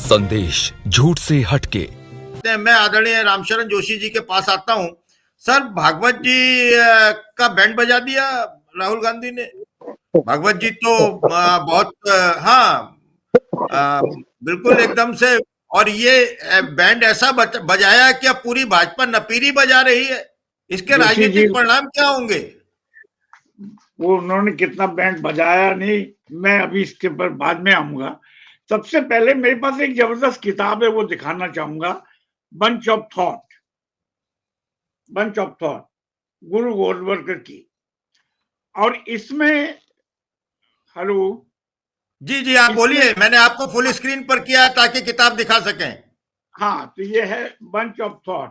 संदेश झूठ से हटके। मैं आदरणीय रामशरण जोशी जी के पास आता हूं। सर, भागवत जी का बैंड बजा दिया राहुल गांधी ने। भागवत जी तो बहुत हाँ, बिल्कुल एकदम से। और ये बैंड ऐसा बजाया कि अब पूरी भाजपा नपीरी बजा रही है। इसके जोशी जी, राजनीतिक परिणाम क्या होंगे? वो उन्होंने कितना बैंड बजाया नहीं, मैं अभी इसके ऊपर बाद में आऊंगा। सबसे पहले मेरे पास एक जबरदस्त किताब है, वो दिखाना चाहूंगा। Bunch of thought, bunch of thought, गुरु गोलवलकर की। और इसमें, हेलो जी जी, आप बोलिए। मैंने आपको फुल स्क्रीन पर किया है ताकि किताब दिखा सकें। हाँ, तो ये है बंच ऑफ थॉट।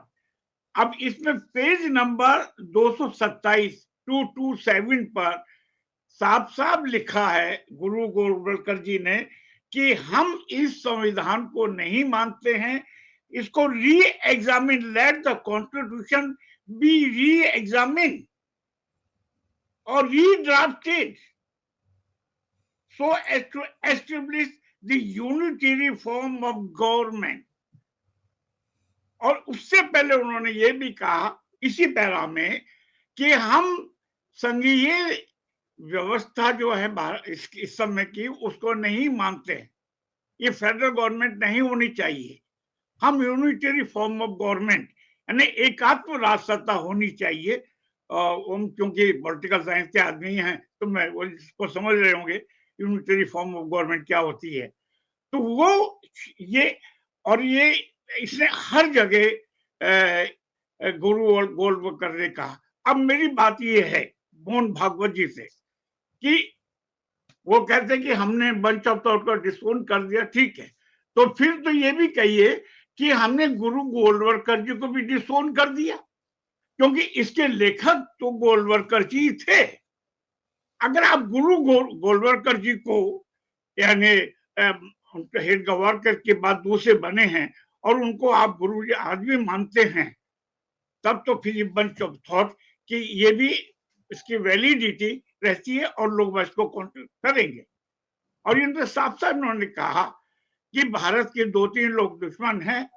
अब इसमें पेज नंबर 227 227 पर साफ साफ लिखा है गुरु गोलवलकर जी ने कि हम इस संविधान को नहीं मानते हैं, इसको reexamine, let the constitution be reexamine और redrafted so as to establish the unitary form of government। और उससे पहले उन्होंने ये भी कहा इसी पैरा में कि हम संघीय व्यवस्था जो है इस समय की, उसको नहीं मानते। ये फेडरल गवर्नमेंट नहीं होनी चाहिए, हम यूनिटरी फॉर्म ऑफ गवर्नमेंट यानी एकात्म राज सत्ता होनी चाहिए। क्योंकि पॉलिटिकल साइंस के आदमी हैं तो मैं वो इसको समझ रहे होंगे यूनिटरी फॉर्म ऑफ गवर्नमेंट क्या होती है। तो वो ये, और ये इसने हर जगह गुरु और गोलवलकर ने कहा। अब मेरी बात ये है मोहन भागवत जी से कि वो कहते हैं कि हमने बंच ऑफ थॉट को डिसोन कर दिया, ठीक है, तो फिर तो ये भी कहिए कि हमने गुरु गोलवलकर जी को भी डिसोन कर दिया, क्योंकि इसके लेखक तो गोलवलकर जी थे। अगर आप गुरु गोलवलकर जी को यानी हेड गवारकर के बाद दूसरे बने हैं और उनको आप गुरु जी आज भी मानते हैं, तब तो फिर बंच ऑफ थॉट कि ये भी इसकी वैलिडिटी रहती है और लोग इसको करेंगे। और इनके साफ साफ उन्होंने कहा कि भारत के 2-3 लोग दुश्मन हैं,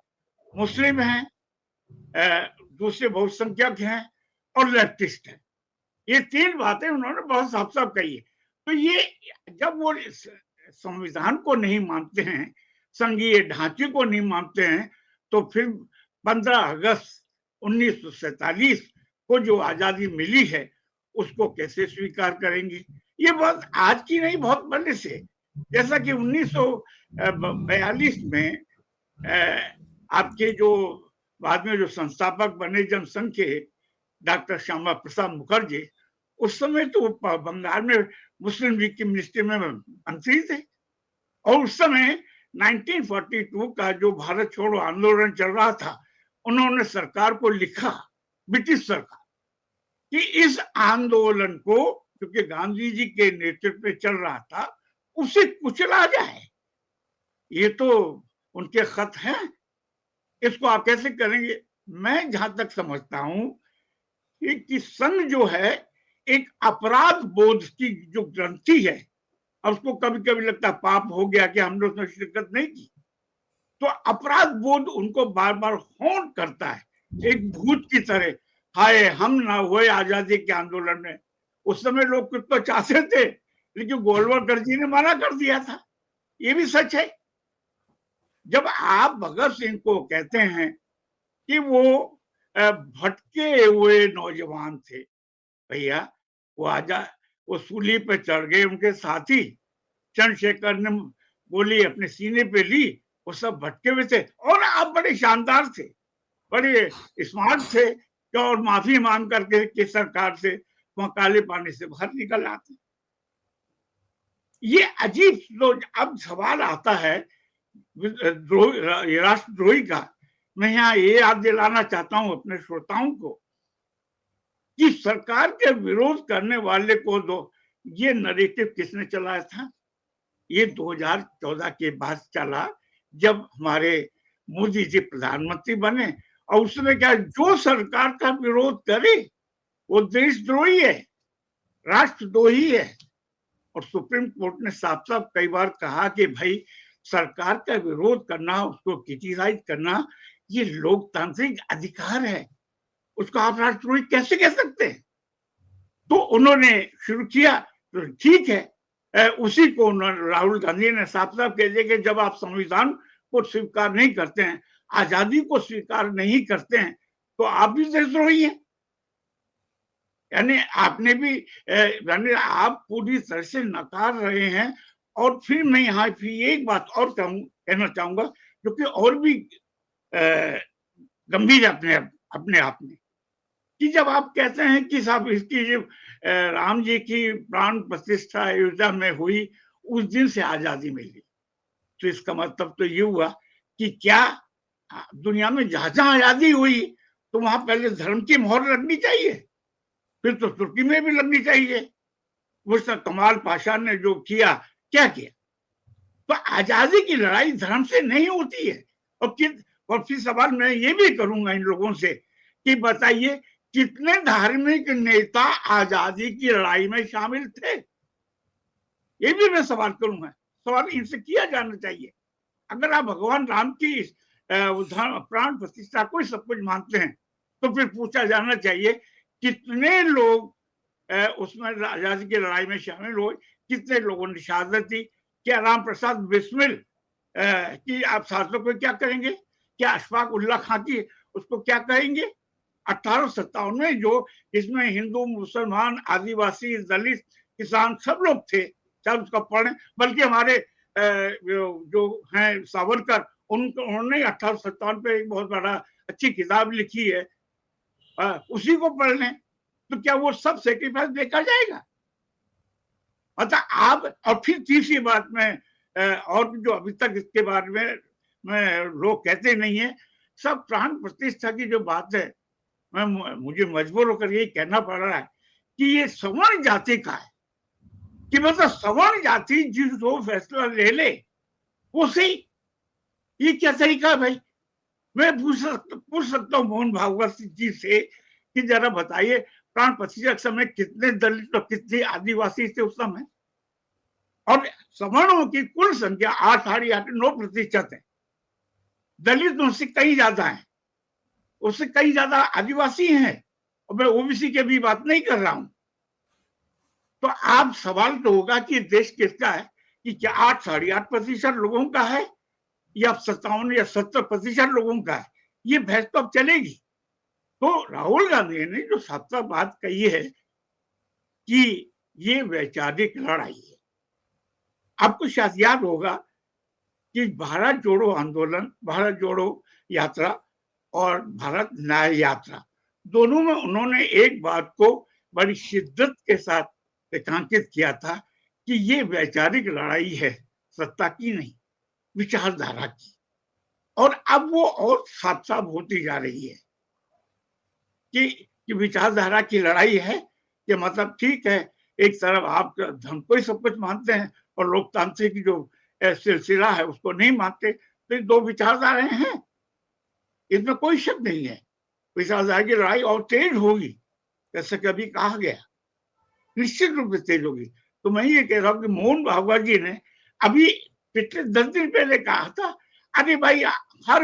मुस्लिम हैं, दूसरे बहुसंख्यक हैं और लेफ्टिस्ट हैं। ये 3 बातें उन्होंने बहुत साफ साफ कही है। तो ये जब वो संविधान को नहीं मानते हैं, संघीय ढांचे को नहीं मानते हैं, तो फिर 15 अगस्त 1947 को जो आजादी मिली है उसको कैसे स्वीकार करेंगे? ये बात आज की नहीं, बहुत पहले से। जैसा कि 1942 में आपके जो बाद में जो संस्थापक बने जनसंघ के डॉक्टर श्यामा प्रसाद मुखर्जी, उस समय तो बंगाल में मुस्लिम लीग की मिनिस्ट्री में मंत्री थे। और उस समय 1942 का जो भारत छोड़ो आंदोलन चल रहा था, उन्होंने सरकार को लिखा, ब्रिटिश सरकार, कि इस आंदोलन को, क्योंकि गांधी जी के नेतृत्व में चल रहा था, उसे कुचला जाए। ये तो उनके खत हैं, इसको आप कैसे करेंगे? मैं जहां तक समझता हूं कि संघ जो है एक अपराध बोध की जो ग्रंथि है, और उसको कभी कभी लगता है पाप हो गया कि हमने उसमें शिरकत नहीं की, तो अपराध बोध उनको बार बार हॉन्ट करता है, एक भूत की तरह। हाय, हम ना हुए आजादी के आंदोलन में। उस समय लोग कुछ तो चाहते थे, लेकिन गोलवलकर जी ने मना कर दिया था। ये भी सच है। जब आप भगत सिंह को कहते हैं कि वो भटके हुए नौजवान थे, भैया वो सूली पे चढ़ गए, उनके साथी चंद्रशेखर ने गोली अपने सीने पे ली, वो सब भटके हुए थे, और आप बड़े शानदार थे, बड़े स्मार्ट थे, और माफी मांग करके कि सरकार से वहां काले पानी से बाहर निकल आते। ये अजीब। अब सवाल आता है राष्ट्रद्रोही का। मैं यहाँ ये याद दिलाना चाहता हूं अपने श्रोताओं को कि सरकार के विरोध करने वाले को ये नरेटिव किसने चलाया था? ये 2014 के बाद चला, जब हमारे मोदी जी प्रधानमंत्री बने। और उसने क्या, जो सरकार का विरोध करे वो देशद्रोही है, राष्ट्रद्रोही है। और सुप्रीम कोर्ट ने साफ साफ कई बार कहा कि भाई सरकार का विरोध करना, उसको क्रिटिसाइज करना, ये लोकतांत्रिक अधिकार है, उसको आप राष्ट्रद्रोही कैसे कह सकते हैं? तो उन्होंने शुरू किया, तो ठीक है, उसी को राहुल गांधी ने साफ साफ कह दिया कि जब आप संविधान को स्वीकार नहीं करते हैं, आजादी को स्वीकार नहीं करते हैं, तो आप भी देशद्रोही हैं। यानी आपने भी यानी आप पूरी तरह से नकार रहे हैं। और फिर मैं यहाँ फिर एक बात और कहना चाहूंगा जो कि और भी गंभीर अपने आप में, कि जब आप कहते हैं कि साहब इसकी जो राम जी की प्राण प्रतिष्ठा अयोध्या में हुई, उस दिन से आजादी मिली, तो इसका मतलब तो ये हुआ कि क्या दुनिया में जहां जहां आजादी हुई तो वहां पहले धर्म की मोहर लगनी चाहिए, फिर तो तुर्की में भी लगनी चाहिए। वो कमाल पाशा ने जो किया, क्या किया? तो आजादी की लड़ाई धर्म से नहीं होती है। और फिर सवाल मैं ये भी करूंगा इन लोगों से कि बताइए कितने धार्मिक नेता आजादी की लड़ाई में शामिल थे? ये भी मैं सवाल करूंगा, सवाल इनसे किया जाना चाहिए। अगर आप भगवान राम की प्राण प्रतिष्ठा को सब कुछ मानते हैं, तो फिर पूछा जाना चाहिए कितने लोग उसमें आजादी की लड़ाई में शामिल हुए, कितने लोगों ने शहादत दी? क्या राम प्रसाद बिस्मिल की आप साथियों को क्या करेंगे? क्या अशफाक उल्लाह खां की उसको क्या कहेंगे? 1857 में जो इसमें हिंदू, मुसलमान, आदिवासी, दलित, किसान सब लोग थे, सब उसका पढ़े। बल्कि हमारे जो हैं सावरकर, उन्होंने 1857 पे एक बहुत बड़ा अच्छी किताब लिखी है, उसी को पढ़ लें, तो क्या वो सब सेक्रीफाइस देखा जाएगा? मतलब आप, और फिर तीसरी बात में और जो अभी तक इसके बारे में लोग कहते नहीं है, सब प्राण प्रतिष्ठा की जो बात है, मुझे मजबूर होकर यही कहना पड़ रहा है कि ये सवर्ण जाति का है, कि मतलब सवर्ण जाति जिसको फैसला ले ले वो सही। ये क्या तरीका है भाई? मैं पूछ सकता हूँ मोहन भागवत जी से कि जरा बताइए प्राण प्रतिष्ठा के समय कितने दलित और कितने आदिवासी थे उस समय? और सवर्णों की कुल संख्या 8.9% है। दलित उससे कहीं ज्यादा है, उससे कहीं ज्यादा आदिवासी हैं, और मैं ओबीसी की भी बात नहीं कर रहा हूं। तो आप सवाल तो होगा कि देश किसका है, कि क्या 8.5% लोगों का है या 57 या 70% लोगों का है? ये बहस तो अब चलेगी। तो राहुल गांधी ने जो साफ साफ बात कही है कि ये वैचारिक लड़ाई है। आपको शायद याद होगा कि भारत जोड़ो आंदोलन, भारत जोड़ो यात्रा और भारत न्याय यात्रा, दोनों में उन्होंने एक बात को बड़ी शिद्दत के साथ रेखांकित किया था कि ये वैचारिक लड़ाई है, सत्ता की नहीं, विचारधारा की। और अब वो और साफ साफ होती जा रही है कि विचारधारा की लड़ाई है, कि मतलब ठीक है, एक तरफ आप धर्म को ही सब कुछ मानते हैं और लोकतांत्रिक जो सिलसिला है उसको नहीं मानते, तो दो विचारधाराएं हैं, इसमें कोई शक नहीं है। विचारधारा की लड़ाई और तेज होगी, जैसे कभी कहा गया, निश्चित रूप से तेज होगी। तो मैं ये कह रहा हूँ कि मोहन भागवत जी ने अभी पिछले 10 दिन पहले कहा था, अरे भाई हर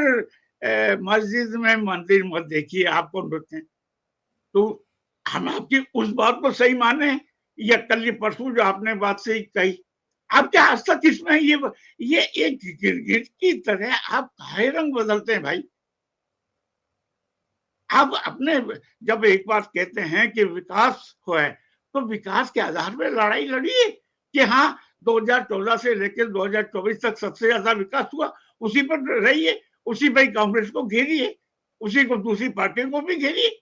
मस्जिद में मंदिर मत देखिए, आप कौन होते हैं? तो हम आपकी उस बात को सही माने या कल ये परसों जो आपने बात सही कही, आप क्या आज तक इसमें ये एक गिरगिट की तरह आप काहे रंग बदलते हैं भाई? आप अपने जब एक बार कहते हैं कि विकास हो है, तो विकास के आधार पर लड़ाई लड़िए कि हाँ 2014 से लेकर 2024 तक सबसे ज्यादा विकास हुआ, उसी पर रहिए, उसी पर कांग्रेस को घेरिए, उसी को दूसरी पार्टियों को भी घेरिए।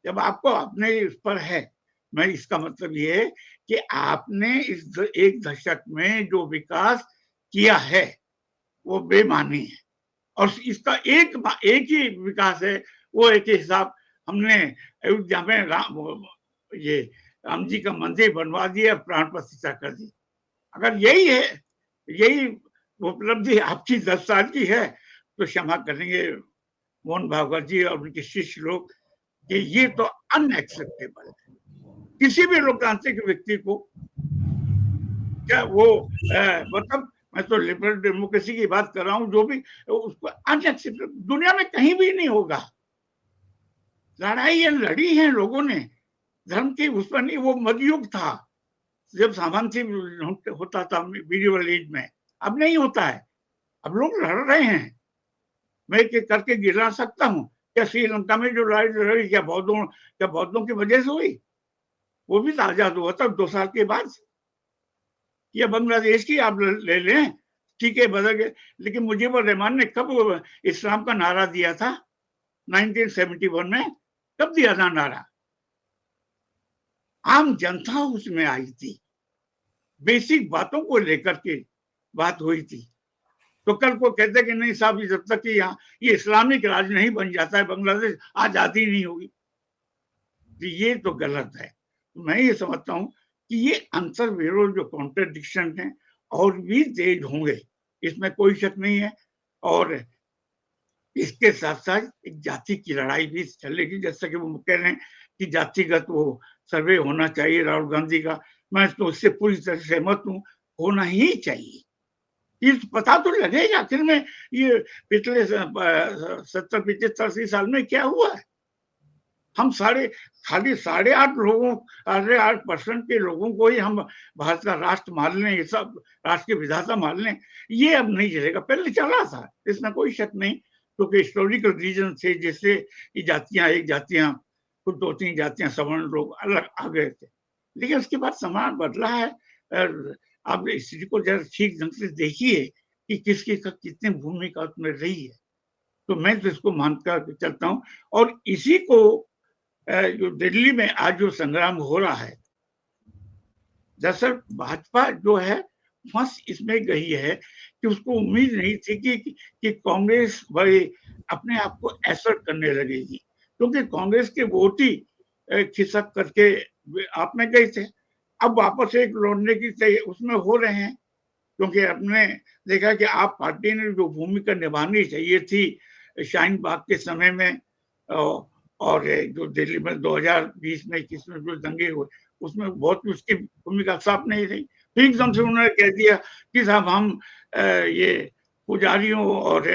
जब आपको अपने इस पर है, मैं इसका मतलब ये है कि आपने इस एक दशक में जो विकास किया है वो बेमानी है, और इसका एक ही विकास है, वो एक हिसाब हमने अयोध्या में ये राम जी का मंदिर बनवा दिया, प्राण प्रतिष्ठा कर दी। अगर यही है, यही उपलब्धि आपकी 10 साल की है, तो क्षमा करेंगे मोहन भागवत जी और उनके शिष्य लोग कि ये तो अनएक्सेप्टेबल है। किसी भी लोकतांत्रिक व्यक्ति को क्या वो मतलब मैं तो लिबरल डेमोक्रेसी की बात कर रहा हूं, जो भी उसको अनएक्सेप्टेबल दुनिया में कहीं भी नहीं होगा। लड़ाई लड़ी है लोगों ने धर्म के उस पर नहीं। वो मध्ययुग था जब सामंती होता था मीडिएवल एज में, अब नहीं होता है। अब लोग लड़ रहे हैं। मैं करके गिरा सकता हूँ क्या? श्रीलंका में जो लड़ाई लड़ी क्या बौद्धों की वजह से हुई? वो भी तो आजाद हुआ था 2 साल के बाद। या बांग्लादेश की आप ले लें, ठीक है बदल गए, लेकिन मुजीबुर रहमान ने कब इस्लाम का नारा दिया था? 1971 में। कब दिया था नारा? आम जनता उसमें आई थी, बेसिक बातों को लेकर के बात हुई थी। तो कल को कहते कि नहीं साहब, जब तक कि यहाँ ये इस्लामिक राज नहीं बन जाता है बांग्लादेश, आजादी नहीं होगी। ये तो गलत है। मैं ये समझता हूँ कि ये अंतर विरोध जो कॉन्ट्रडिक्शन है और भी तेज होंगे, इसमें कोई शक नहीं है। और इसके साथ साथ एक जाति की लड़ाई भी चलेगी, जैसा कि वो कह रहे हैं कि जातिगत वो सर्वे होना चाहिए राहुल गांधी का। मैं तो उससे पूरी तरह सहमत हूँ, होना ही चाहिए। ये पता तो लगेगा आखिर में ये पिछले 70-75 साल में क्या हुआ है। हम खाली 8.5% के लोगों को ही हम भारत का राष्ट्र मान लें, ये सब राष्ट्र के विधाता मान लें, ये अब नहीं चलेगा। पहले चला था, इसमें कोई शक नहीं, क्योंकि हिस्टोरिकल रीजन से जैसे ये जातियां, एक जातियां, कुछ 2-3 जातियां सवर्ण लोग अलग आ गए थे, लेकिन उसके बाद समाज बदला है। आप स्थिति को जरा ठीक ढंग से देखिए कि किसकी कितनी भूमिका उसमें रही है। तो मैं तो इसको मानकर चलता हूँ। और इसी को जो दिल्ली में आज जो संग्राम हो रहा है, दरअसल भाजपा जो है फंस इसमें गई है कि उसको उम्मीद नहीं थी कि कांग्रेस बड़े अपने आप को एसर्ट करने लगेगी, क्योंकि कांग्रेस के वोट ही खिसक करके आप में गए थे। अब वापस एक लौटने की उसमें हो रहे हैं, क्योंकि आपने देखा कि आप पार्टी ने जो भूमिका निभानी चाहिए थी शाहीन बाग के समय में, और जो दिल्ली में 2020 में 21 में जो दंगे हुए, उसमें बहुत उसकी भूमिका साफ नहीं रही। फिर एकदम से उन्होंने कह दिया कि साहब हम ये पुजारियों और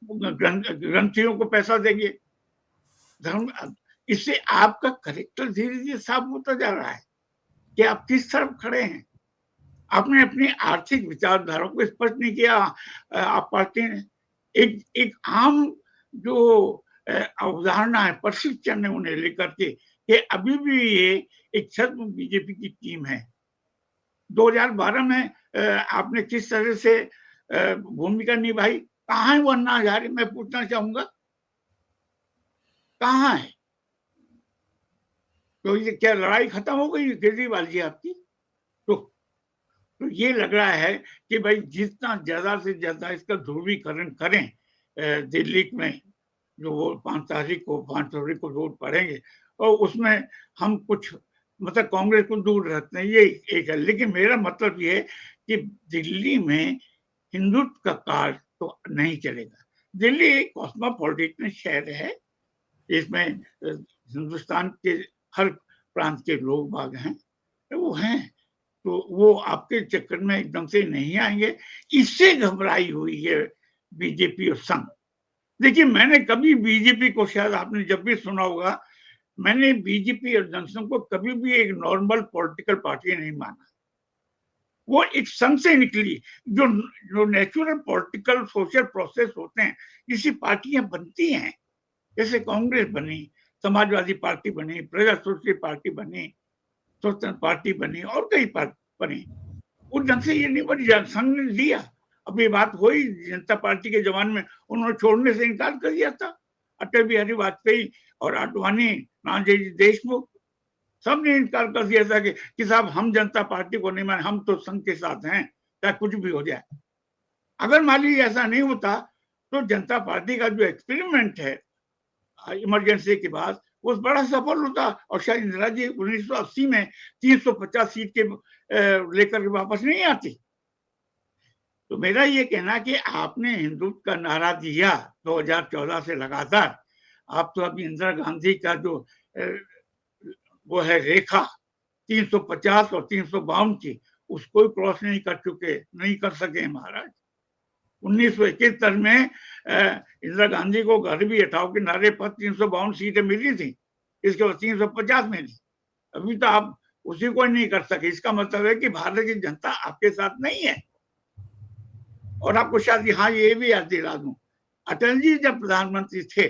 ग्रंथियों को पैसा देंगे। धर्म इससे आपका करेक्टर धीरे धीरे साफ होता जा रहा है कि आप किस तरफ खड़े हैं। आपने अपनी आर्थिक विचारधारा को स्पष्ट नहीं किया। आप पार्टी ने एक आम जो अवधारणा है, प्रशिक्षण है उन्हें लेकर के कि अभी भी ये एक छद्म बीजेपी की टीम है। 2012 में आपने किस तरह से भूमिका निभाई? कहाँ है वो अन्ना हजारे? मैं पूछना चाहूंगा, कहाँ है? तो ये क्या लड़ाई खत्म हो गई केजरीवाल जी आपकी? तो ये लग रहा है कि भाई जितना ज्यादा से ज्यादा इसका ध्रुवीकरण करें, दिल्ली में जो वो 5 तारीख को 5 फरवरी को वोट पड़ेंगे, और उसमें हम कुछ मतलब कांग्रेस को दूर रखते हैं, ये एक है। लेकिन मेरा मतलब ये है कि दिल्ली में हिंदुत्व का कार्य तो नहीं चलेगा। दिल्ली एक कॉस्मोपॉलिटन शहर है, इसमें हिंदुस्तान के हर प्रांत के लोग बाग हैं, वो हैं, तो वो आपके चक्कर में एकदम से नहीं आएंगे। इससे घबराई हुई है बीजेपी और संघ। देखिए, मैंने कभी बीजेपी को, शायद आपने जब भी सुना होगा, मैंने बीजेपी और जनसंघ को कभी भी एक नॉर्मल पॉलिटिकल पार्टी नहीं माना। वो एक संघ से निकली, जो नेचुरल पॉलिटिकल सोशल प्रोसेस होते हैं, इसी पार्टियां बनती हैं। जैसे कांग्रेस बनी, समाजवादी पार्टी बनी, प्रजा सोशलिस्ट पार्टी बनी, स्वतंत्र पार्टी बनी, और कई पार्टी बनी। उस ढंग से ये नहीं बनी, संघ ने लिया। अब ये बात हुई जनता पार्टी के जमाने में, उन्होंने छोड़ने से इनकार कर दिया था। अटल बिहारी वाजपेयी और आडवाणी, नानाजी देशमुख, सबने इनकार कर दिया था कि साहब हम जनता पार्टी को नहीं माने, हम तो संघ के साथ हैं, चाहे कुछ भी हो जाए। अगर मान लीजिए ऐसा नहीं होता तो जनता पार्टी का जो एक्सपेरिमेंट है इमरजेंसी के बाद, वो बड़ा सफल होता, और शायद इंदिरा जी 1980 में 350 सीट के लेकर के वापस नहीं आती। तो मेरा ये कहना कि आपने हिंदुत्व का नारा दिया 2014 से लगातार। आप तो अभी इंदिरा गांधी का जो वो है रेखा 350 और 352 की, उसको क्रॉस नहीं कर सके महाराज। 1971 में इंदिरा गांधी को गरीबी हटाओ के नारे पर 352 सीटें मिली थी, इसके बाद 350 मिली। अभी तो आप उसी को नहीं कर सके। इसका मतलब है कि भारत की जनता आपके साथ नहीं है। और आपको शायद यहाँ ये भी याद दिला दूं, अटल जी जब प्रधानमंत्री थे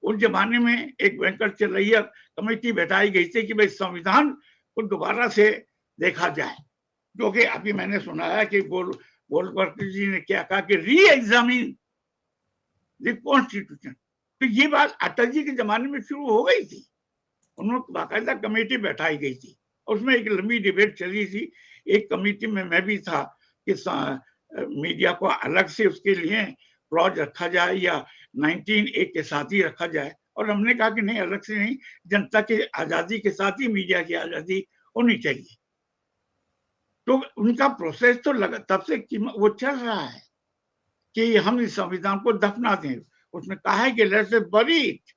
उस जमाने में एक वेंकट चलैया कमेटी बैठाई गई थी कि भाई संविधान को दोबारा से देखा जाए, जो कि अभी मैंने सुना है कि गोलवर्कर जी ने क्या कहा कि री एग्जामिन द कॉन्स्टिट्यूशन। तो ये बात अटल जी के जमाने में शुरू हो गई थी, उन्होंने बाकायदा कमेटी बैठाई गई थी, उसमें एक लंबी डिबेट चली थी। एक कमेटी में मैं भी था कि मीडिया को अलग से उसके लिए क्लॉज रखा जाए या 19A के साथ ही रखा जाए, और हमने कहा कि नहीं, अलग से नहीं, जनता की आजादी के साथ ही मीडिया की आजादी होनी चाहिए। तो उनका प्रोसेस तो तब से वो चल रहा है कि हम इस संविधान को दफना दें। उसमें कहा है कि लेट्स बरी इट,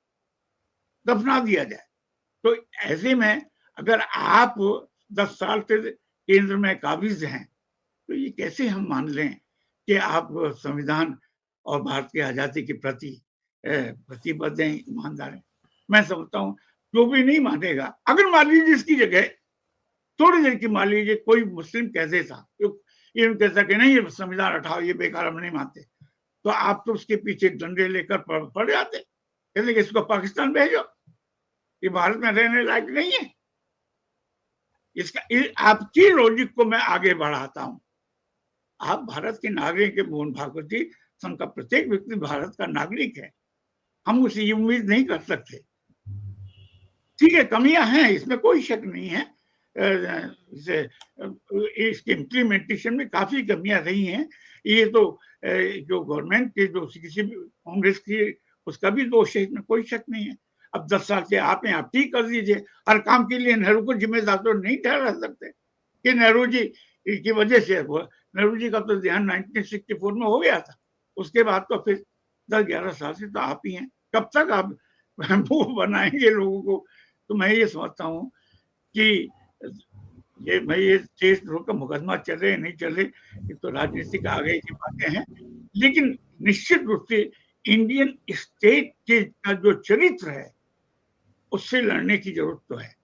दफना दिया जाए। तो ऐसे में अगर आप 10 साल से केंद्र में काबिज हैं तो ये कैसे हम मान लें कि आप संविधान और भारत की आजादी के प्रति प्रतिबद्ध हैं, ईमानदार हैं। मैं समझता हूँ जो भी नहीं मानेगा, अगर मान लीजिए इसकी जगह थोड़ी देर की मान लीजिए कोई मुस्लिम कह देता, ये कहता कि नहीं ये संविधान हटाओ, ये बेकार, हम नहीं मानते, तो आप तो उसके पीछे डंडे लेकर पड़ जाते, कहते कि इसको पाकिस्तान भेजो, ये भारत में रहने लायक नहीं है। इसका आपकी लॉजिक को मैं आगे बढ़ाता हूं। आप भारत के नागरिक के, मोहन भागवत जी, संघ का प्रत्येक व्यक्ति भारत का नागरिक है, हम उसे ये उम्मीद नहीं कर सकते। ठीक है, कमियां हैं, इसमें कोई शक नहीं है, इसके इम्प्लीमेंटेशन में काफी कमियां रही हैं। ये तो जो गवर्नमेंट के जो किसी भी कांग्रेस की, उसका भी दोष है, इसमें कोई शक नहीं है। अब 10 साल से आप हैं, आप ठीक कर दीजिए। हर काम के लिए नेहरू को जिम्मेदार तो नहीं ठहरा सकते कि नेहरू जी की वजह से हुआ। नेहरू जी का तो ध्यान 1964 में हो गया था, उसके बाद तो फिर 10-11 साल से तो आप ही हैं। कब तक आप मुंह बनाएंगे लोगों को? तो मैं ये समझता हूँ कि ये देशद्रोह का मुकदमा चले या नहीं चले, ये तो राजनीतिक आगे की बातें हैं, लेकिन निश्चित रूप से इंडियन स्टेट के का जो चरित्र है उससे लड़ने की जरूरत तो है।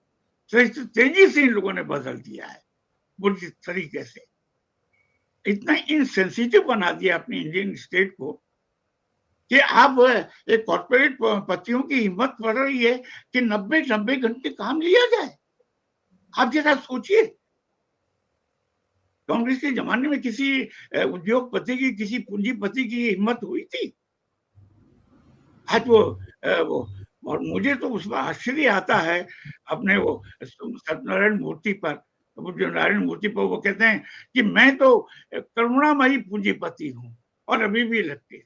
तेजी से इन लोगों ने बदल दिया है बुरी तरीके से, इतना इनसेंसिटिव बना दिया अपनी इंडियन स्टेट को कि आप एक कॉर्पोरेट पतियों की हिम्मत पड़ रही है कि 90 घंटे काम लिया जाए। आप जरा सोचिए, कांग्रेस के जमाने में किसी उद्योगपति की, किसी पूंजीपति की हिम्मत हुई थी? आज वो और मुझे तो उसमें आश्चर्य आता है अपने वो सत्यनारायण मूर्ति पर, जो नारायण मूर्ति पर वो कहते हैं कि मैं तो करुणामयी पूंजीपति हूं और अभी भी लगते,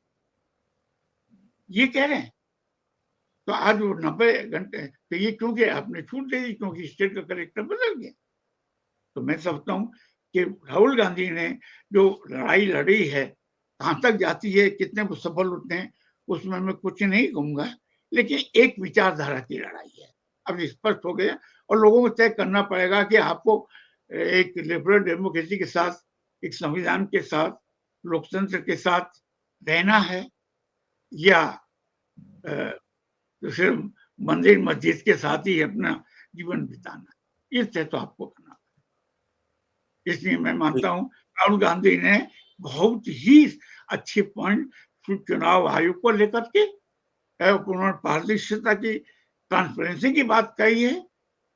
ये कह रहे हैं। तो आज वो 90 घंटे, तो ये क्योंकि आपने छूट दे दी, क्योंकि स्टेट का करेक्टर बदल गया। तो मैं समझता हूँ कि राहुल गांधी ने जो लड़ाई लड़ी है, कहां तक जाती है, कितने वो सफल होते हैं, उसमें मैं कुछ नहीं कहूंगा, लेकिन एक विचारधारा की लड़ाई है, अब स्पष्ट हो गया। और लोगों को तय करना पड़ेगा कि आपको एक लिबरल डेमोक्रेसी के साथ, एक संविधान के साथ, लोकतंत्र के साथ रहना है या सिर्फ मंदिर मस्जिद के साथ ही अपना जीवन बिताना, ये तय तो आपको करना। इसलिए मैं मानता हूं राहुल गांधी ने बहुत ही अच्छे पॉइंट चुनाव आयोग को लेकर के, उन्होंने पारदर्शिता की, ट्रांसपेरेंसी की बात कही है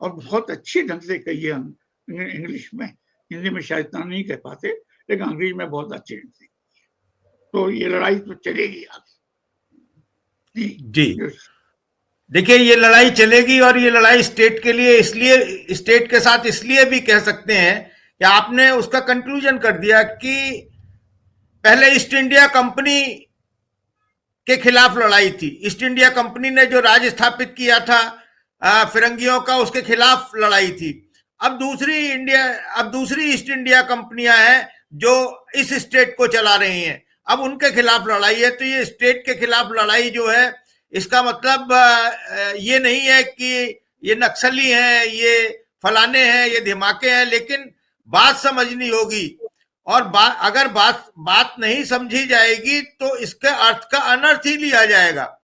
और बहुत अच्छी ढंग से कही है। हम इंग्लिश में, हिंदी में शायद इतना नहीं कह पाते, लेकिन अंग्रेजी में बहुत अच्छी ढंग से। तो ये लड़ाई तो चलेगी आगे जी। देखिए, ये लड़ाई चलेगी और ये लड़ाई स्टेट के लिए, इसलिए स्टेट के साथ इसलिए भी कह सकते हैं कि आपने उसका कंक्लूजन कर दिया कि पहले ईस्ट इंडिया कंपनी के खिलाफ लड़ाई थी। ईस्ट इंडिया कंपनी ने जो राज स्थापित किया था फिरंगियों का, उसके खिलाफ लड़ाई थी। अब दूसरी ईस्ट इंडिया कंपनियां हैं जो इस स्टेट को चला रही हैं, अब उनके खिलाफ लड़ाई है। तो ये स्टेट के खिलाफ लड़ाई जो है, इसका मतलब ये नहीं है कि ये नक्सली हैं, ये फलाने हैं, ये धमाके हैं, लेकिन बात समझनी होगी। और अगर बात नहीं समझी जाएगी तो इसके अर्थ का अनर्थ ही लिया जाएगा।